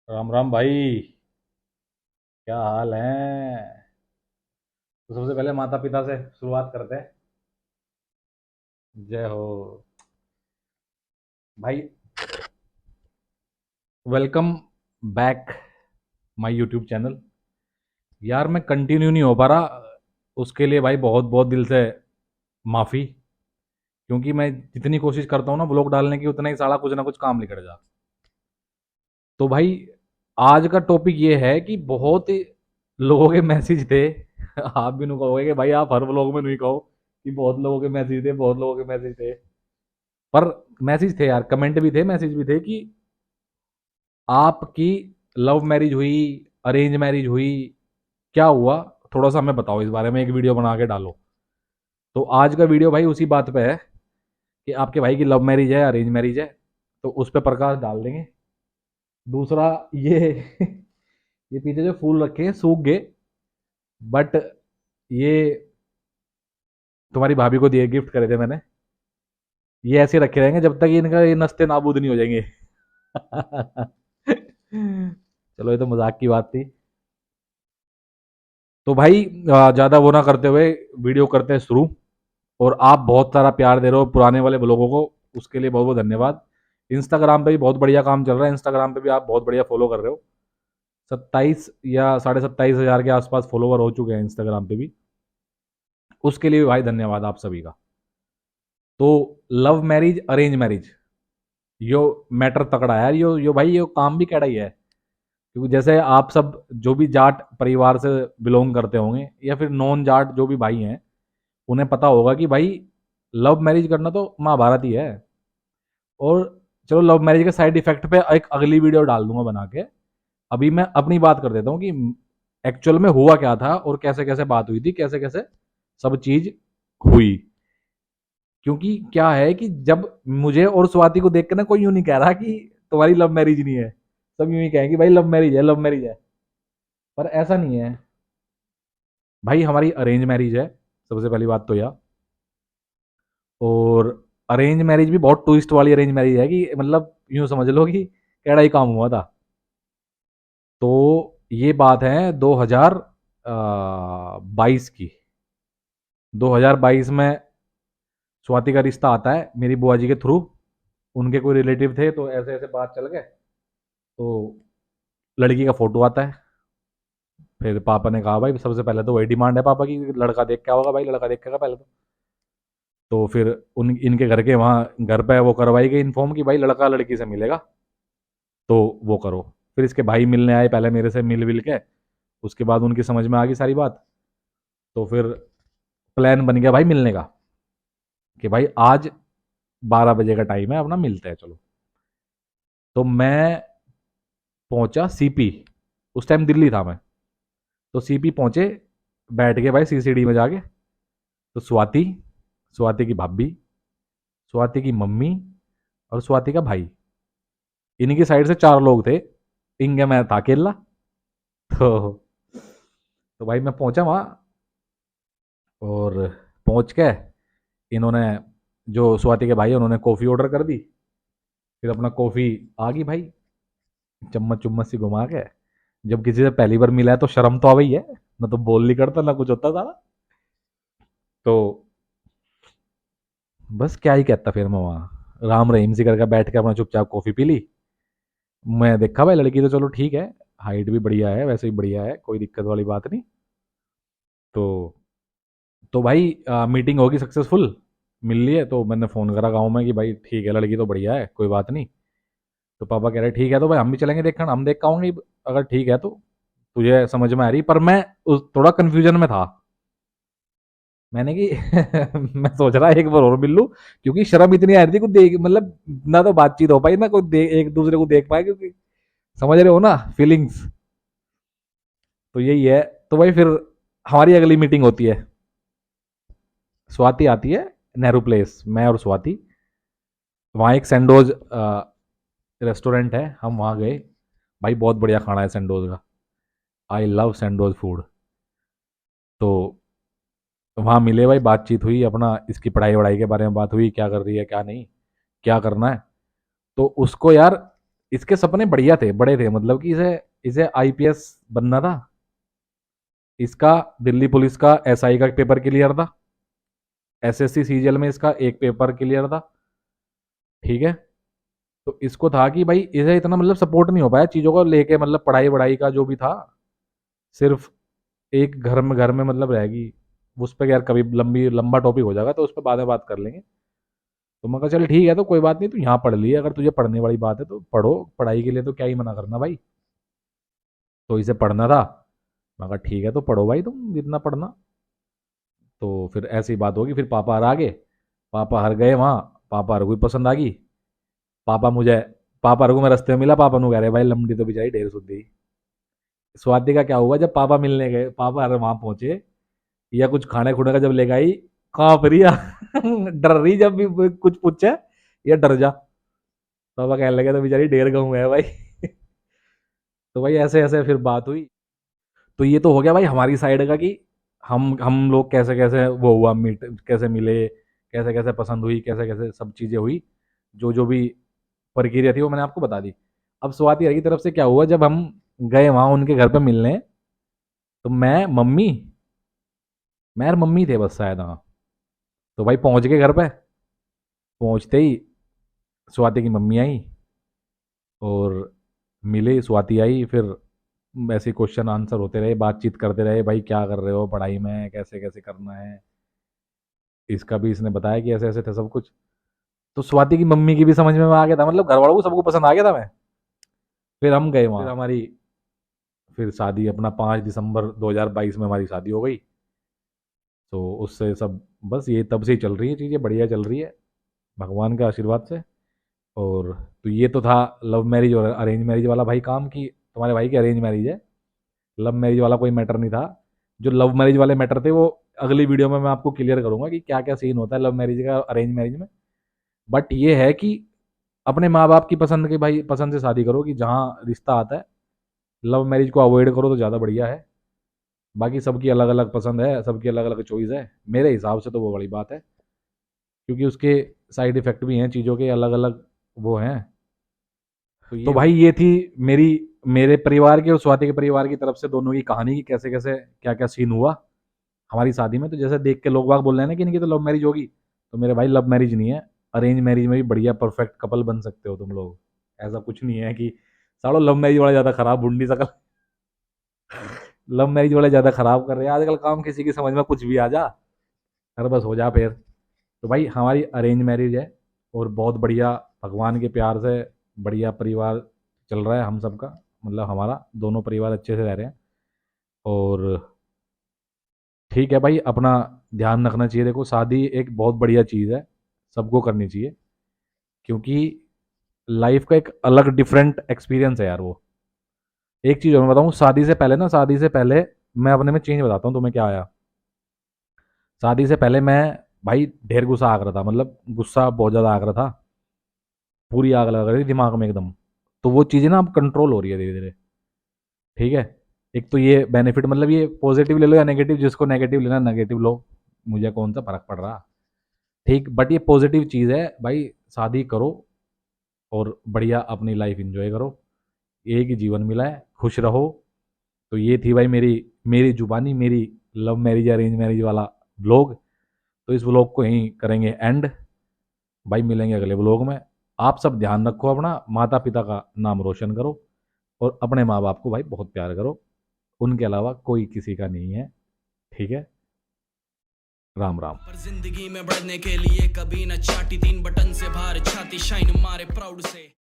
राम राम भाई। क्या हाल है? तो सबसे पहले माता पिता से शुरुआत करते हैं। जय हो भाई। Welcome back my YouTube channel. यार मैं कंटिन्यू नहीं हो पा रहा, उसके लिए भाई बहुत बहुत दिल से माफ़ी। क्योंकि मैं जितनी कोशिश करता हूँ ना ब्लॉग डालने की, उतना ही साला कुछ ना कुछ काम निकल जा। तो भाई आज का टॉपिक ये है कि बहुत ही लोगों के मैसेज थे। आप भी नहीं कहोगे कि भाई आप हर ब्लॉग में नहीं कहो कि बहुत लोगों के मैसेज थे, बहुत लोगों के मैसेज थे। पर मैसेज थे यार, कमेंट भी थे, मैसेज भी थे कि आपकी लव मैरिज हुई, अरेंज मैरिज हुई, क्या हुआ, थोड़ा सा हमें बताओ, इस बारे में एक वीडियो बना के डालो। तो आज का वीडियो भाई उसी बात पे है कि आपके भाई की लव मैरिज है, अरेंज मैरिज है, तो उस पर प्रकाश डाल देंगे। दूसरा ये ये पीछे जो फूल रखे हैं सूख गए, बट ये तुम्हारी भाभी को दिए, गिफ्ट करे थे मैंने। ये ऐसे रखे रहेंगे जब तक इनका ये नस्ते नाबूद नहीं हो जाएंगे। चलो ये तो मजाक की बात थी। तो भाई ज़्यादा वो ना करते हुए वीडियो करते हैं शुरू। और आप बहुत सारा प्यार दे रहे हो पुराने वाले ब्लॉगों को, उसके लिए बहुत बहुत धन्यवाद। इंस्टाग्राम पे भी बहुत बढ़िया काम चल रहा है, इंस्टाग्राम पे भी आप बहुत बढ़िया फॉलो कर रहे हो। 27 या 27.5 हज़ार के आसपास फॉलोवर हो चुके हैं इंस्टाग्राम पे भी। उसके लिए भी भाई धन्यवाद आप सभी का। तो लव मैरिज अरेंज मैरिज, यो मैटर तकड़ा है यार। यो भाई यो काम भी कैड़ा ही है। क्योंकि जैसे आप सब जो भी जाट परिवार से बिलोंग करते होंगे या फिर नॉन जाट जो भी भाई हैं, उन्हें पता होगा कि भाई लव मैरिज करना तो महाभारत ही है। और चलो लव मैरिज के साइड इफेक्ट पे एक अगली वीडियो डाल दूंगा बना के। अभी मैं अपनी बात कर देता हूँ कि एक्चुअल में हुआ क्या था और कैसे कैसे बात हुई थी, कैसे कैसे सब चीज हुई। क्योंकि क्या है कि जब मुझे और स्वाति को देख के ना कोई यूं नहीं कह रहा कि तुम्हारी लव मैरिज नहीं है। सब यूं ही कहेंगे भाई लव मैरिज है, लव मैरिज है। पर ऐसा नहीं है भाई, हमारी अरेंज मैरिज है, सबसे पहली बात तो यह। और अरेंज मैरिज भी बहुत ट्विस्ट वाली अरेंज मैरिज है कि मतलब यूं समझ लो कि कैड़ा ही काम हुआ था। तो ये बात है 2022 की। 2022 में स्वाति का रिश्ता आता है मेरी बुआ जी के थ्रू। उनके कोई रिलेटिव थे तो ऐसे ऐसे बात चल गए। तो लड़की का फोटो आता है। फिर पापा ने कहा भाई सबसे पहले तो वही डिमांड है पापा की, लड़का देख क्या होगा भाई, लड़का देखेगा पहले तो फिर उन इनके घर के वहाँ घर पे वो करवाई गई इन्फॉर्म कि भाई लड़का लड़की से मिलेगा, तो वो करो। फिर इसके भाई मिलने आए, पहले मेरे से मिल विल के, उसके बाद उनकी समझ में आ गई सारी बात। तो फिर प्लान बन गया भाई मिलने का, कि भाई आज 12 बजे का टाइम है, अपना मिलते हैं चलो। तो मैं पहुंचा सीपी। उस टाइम दिल्ली था मैं। तो सीपी पहुंचे, बैठ के भाई सीसीडी में जाके। तो स्वाति, स्वाति की भाभी, स्वाति की मम्मी और स्वाति का भाई, इन्हीं की साइड से 4 लोग थे। इनके मैं था अकेला। तो भाई मैं पहुंचा वहाँ। और पहुंच के इन्होंने, जो स्वाति के भाई हैं, उन्होंने कॉफ़ी ऑर्डर कर दी। फिर अपना कॉफ़ी आ गई भाई, चम्मच चुम्मच सी घुमा के। जब किसी से पहली बार मिला है तो शर्म तो आ गई है, ना तो बोल नहीं करता ना कुछ होता था। तो बस क्या ही कहता, फिर मैं वहाँ राम रहीम सी करके बैठ के अपना चुपचाप कॉफ़ी पी ली। मैं देखा भाई लड़की तो चलो ठीक है, हाइट भी बढ़िया है, वैसे भी बढ़िया है, कोई दिक्कत वाली बात नहीं। तो भाई मीटिंग होगी सक्सेसफुल, मिल लिए। तो मैंने फ़ोन करा गाँव में कि भाई ठीक है लड़की तो बढ़िया है, कोई बात नहीं। तो पापा कह रहे ठीक है तो भाई हम भी चलेंगे देखने, हम देख के आऊंगे अगर ठीक है तो। तुझे समझ में आ रही, पर मैं थोड़ा कंफ्यूजन में था। मैंने कि मैं सोच रहा एक बार और मिल लूं, क्योंकि शर्म इतनी आ रही थी कुछ देख, मतलब ना तो बातचीत हो पाई ना कोई एक दूसरे को देख पाए, क्योंकि समझ रहे हो ना फीलिंग्स। तो यही है। तो भाई फिर हमारी अगली मीटिंग होती है। स्वाति आती है नेहरू प्लेस, मैं और स्वाति। वहाँ एक सेंडोज रेस्टोरेंट है, हम वहाँ गए। भाई बहुत बढ़िया खाना है सेंडोज का। I love Sandoz food. तो वहाँ मिले भाई, बातचीत हुई, अपना इसकी पढ़ाई वढ़ाई के बारे में बात हुई, क्या कर रही है क्या नहीं, क्या करना है। तो उसको यार इसके सपने बढ़िया थे, बड़े थे, मतलब कि इसे इसे आईपीएस बनना था। इसका दिल्ली पुलिस का एसआई का पेपर क्लियर था, एसएससी सीजीएल में इसका एक पेपर क्लियर था। ठीक है, तो इसको था कि भाई इसे इतना मतलब सपोर्ट नहीं हो पाया चीज़ों को लेके, मतलब पढ़ाई वढ़ाई का जो भी था, सिर्फ एक घर में मतलब रहेगी। उस पर यार कभी लंबा टॉपिक हो जाएगा, तो उस पर बाद में बात कर लेंगे। तो मैं कहा चल ठीक है, तो कोई बात नहीं, तू यहाँ पढ़ लिए, अगर तुझे पढ़ने वाली बात है तो पढ़ो, पढ़ाई के लिए तो क्या ही मना करना भाई। तो इसे पढ़ना था, मैं कहा ठीक है, तो पढ़ो भाई तुम जितना पढ़ना। तो फिर ऐसी बात होगी, फिर पापा हर आ गए, पापा हर गए वहाँ, पापा हर को पसंद आ गई। पापा मुझे पापा हर को मैं रास्ते में मिला, पापा नु कह रहे भाई लंबी तो बेचारी ढेर सुधी। स्वाति का क्या हुआ, जब पापा मिलने गए, पापा हर वहां पहुंचे, या कुछ खाने खुने का जब लेकर आई, कांप रही है, डर रही, जब भी कुछ पूछे या डर जा। पापा कहने लगे तो बेचारी ढेर गऊ है भाई। तो भाई ऐसे ऐसे फिर बात हुई। तो ये तो हो गया भाई हमारी साइड का कि हम लोग कैसे कैसे वो हुआ, मीट कैसे मिले, कैसे कैसे पसंद हुई, कैसे कैसे सब चीज़ें हुई, जो जो भी प्रक्रिया थी वो मैंने आपको बता दी। अब स्वाति की तरफ से क्या हुआ, जब हम गए वहाँ उनके घर पे मिलने, तो मैं और मम्मी थे बस शायद, हाँ। तो भाई पहुंच गए घर पे, पहुंचते ही स्वाति की मम्मी आई और मिले, स्वाति आई, फिर ऐसे क्वेश्चन आंसर होते रहे, बातचीत करते रहे, भाई क्या कर रहे हो पढ़ाई में, कैसे कैसे करना है। इसका भी इसने बताया कि ऐसे ऐसे था सब कुछ। तो स्वाति की मम्मी की भी समझ में आ गया था, मतलब घर वालों को सबको पसंद आ गया था मैं। फिर हम गए वहाँ, फिर हमारी फिर शादी अपना 5 दिसंबर 2022 में हमारी शादी हो गई। तो उससे सब बस ये तब से ही चल रही है चीज़ें, बढ़िया चल रही है भगवान के आशीर्वाद से। और तो ये तो था लव मैरिज और अरेंज मैरिज वाला भाई काम, की तुम्हारे भाई की अरेंज मैरिज है, लव मैरिज वाला कोई मैटर नहीं था। जो लव मैरिज वाले मैटर थे वो अगली वीडियो में मैं आपको क्लियर करूंगा कि क्या क्या सीन होता है लव मैरिज का अरेंज मैरिज में। बट ये है कि अपने माँ बाप की पसंद के भाई पसंद से शादी करो, कि जहाँ रिश्ता आता है लव मैरिज को अवॉइड करो तो ज़्यादा बढ़िया है। बाकी सबकी अलग अलग पसंद है, सबकी अलग अलग चॉइस है, मेरे हिसाब से तो वो बड़ी बात है, क्योंकि उसके साइड इफेक्ट भी हैं चीज़ों के अलग अलग वो हैं। तो भाई ये थी मेरी मेरे परिवार की और स्वाति के परिवार की तरफ से दोनों की कहानी, की कैसे कैसे क्या क्या सीन हुआ हमारी शादी में। तो जैसे देख के लोग बाग बोल रहे हैं ना कि इनकी तो लव मैरिज होगी, तो मेरे भाई लव मैरिज नहीं है, अरेंज मैरिज में भी बढ़िया परफेक्ट कपल बन सकते हो तुम लोग। ऐसा कुछ नहीं है कि सालों लव मैरिज वाला ज़्यादा खराब भुंडी सकल, लव मैरिज वाले ज़्यादा खराब कर रहे हैं आजकल काम, किसी की समझ में कुछ भी आ जा, अरे बस हो जा फिर। तो भाई हमारी अरेंज मैरिज है, और बहुत बढ़िया भगवान के प्यार से बढ़िया परिवार चल रहा है हम सबका, मतलब हमारा दोनों परिवार अच्छे से रह रहे हैं। और ठीक है भाई, अपना ध्यान रखना चाहिए। देखो शादी एक बहुत बढ़िया चीज़ है, सबको करनी चाहिए, क्योंकि लाइफ का एक अलग डिफरेंट एक्सपीरियंस है यार वो। एक चीज़ और मैं बताऊँ, शादी से पहले मैं अपने में चेंज बताता हूँ तुम्हें क्या आया। शादी से पहले मैं भाई ढेर गुस्सा आ रहा था, मतलब गुस्सा बहुत ज़्यादा आ रहा था, पूरी आग लग रही थी दिमाग में एकदम। तो वो चीज़ें ना अब कंट्रोल हो रही है धीरे धीरे। ठीक है, एक तो ये बेनिफिट, मतलब ये पॉजिटिव ले लो या नेगेटिव, जिसको नेगेटिव लेना नेगेटिव लो, मुझे कौन सा फर्क पड़ रहा। ठीक, बट ये पॉजिटिव चीज़ है भाई, शादी करो और बढ़िया अपनी लाइफ एंजॉय करो, एक ही जीवन मिला है, खुश रहो। तो ये थी भाई मेरी मेरी जुबानी, मेरी लव मैरिज अरेंज मैरिज वाला ब्लॉग। तो इस ब्लॉग को यहीं करेंगे एंड, भाई मिलेंगे अगले ब्लॉग में। आप सब ध्यान रखो अपना, माता पिता का नाम रोशन करो, और अपने माँ बाप को भाई बहुत प्यार करो, उनके अलावा कोई किसी का नहीं है। ठीक है, राम राम। पर जिंदगी में बढ़ने के लिए कभी न चाटी, 3 बटन से बाहर छाती शाइन मारे प्राउड से।